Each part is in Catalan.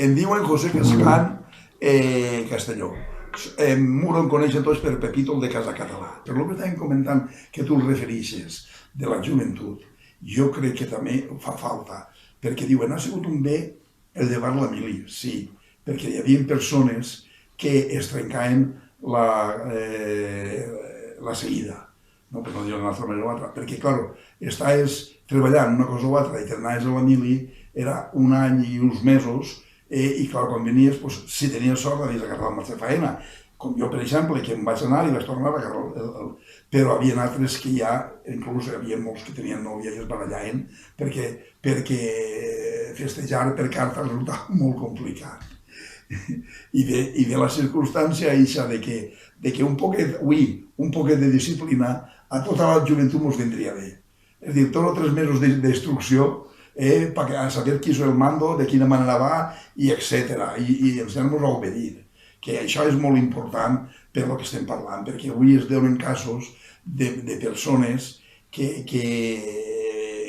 Em diuen José Cascán Castelló. Muro em coneixen tots per Pepito, el de Casa Català. Però el que estàvem comentant, que tu el refereixes, de la joventut, jo crec que també fa falta, perquè diuen, ha sigut un bé el llevar la mili, sí, perquè hi havia persones que es trencaven la seguida, no, per no dir d'una altra manera o altra, perquè, clar, estaves treballant una cosa o altra i t'anaves a la mili, era un any i uns mesos, i clar, quan venies, si tenies sort, anaves a agarrar el mateix feina. Com jo, per exemple, que em vaig anar i vaig tornar a agarrar Però hi havia altres que ja, inclús hi havia molts que tenien nòvia i es barallaven, perquè festejar per carta resultava molt complicat. I ve la circumstància eixa de que un poquet de disciplina a tota la joventut ens vendria bé. És a dir, 2 o 3 mesos d'instrucció a saber qui és el mando, de quina manera va, i etcètera, i ensenyar-nos a obeir. Que això és molt important per lo que estem parlant, perquè avui es donen casos de persones que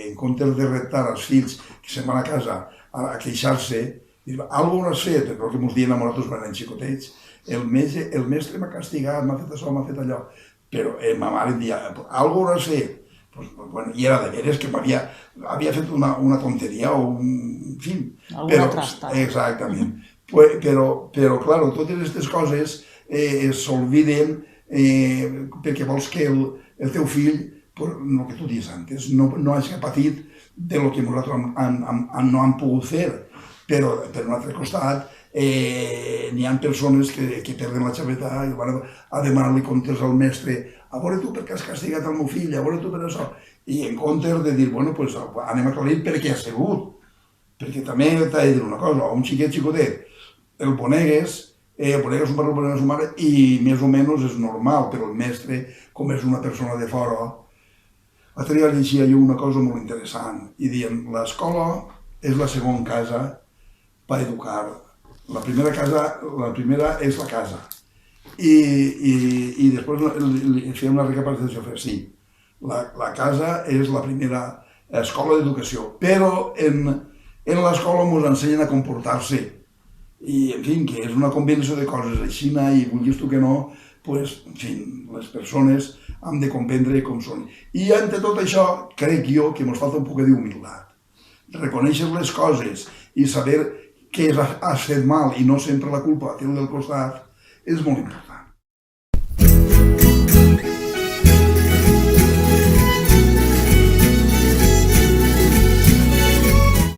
en comptes de reptar els fills que se'n van a casa a queixar-se, diuen, alguna cosa has fet, però que ens diuen a nosaltres quan eren xicotets, el mestre m'ha castigat, m'ha fet això, m'ha fet allò, però ma mare em deia, alguna cosa has fet. I era de veres que havia fet una tonteria o un... Alguna trasta. Exactament. Però, clar, totes aquestes coses s'olviden perquè vols que el teu fill, el que tu dius antes, no hagi patit del que nosaltres no hem pogut fer. Però, per un altre costat, n'hi ha persones que perden la xaveta i van a demanar-li comptes al mestre, a veure tu per què has castigat el meu fill, a veure tu per això. I en comptes de dir, bueno, doncs anem a aclarir per què ha sigut. Perquè també t'ha de dir una cosa, un xicotet, el ponegues un pare, el ponegues un mare, i més o menys és normal, però el mestre, com és una persona de fora, l'altre dia llegia jo una cosa molt interessant, i dient, l'escola és la segona casa per educar. La primera és la casa. I després feia una recapacitació, sí, la casa és la primera escola d'educació, però en l'escola ens ensenyen a comportar-se. I, en fi, que és una combinació de coses així, i vulguis tu que no, doncs, en fi, les persones han de comprendre com són. I entre tot això, crec jo que ens falta un poc d'humilitat. Reconèixer les coses i saber que has fet mal i no sempre la culpa té el del costat és molt important.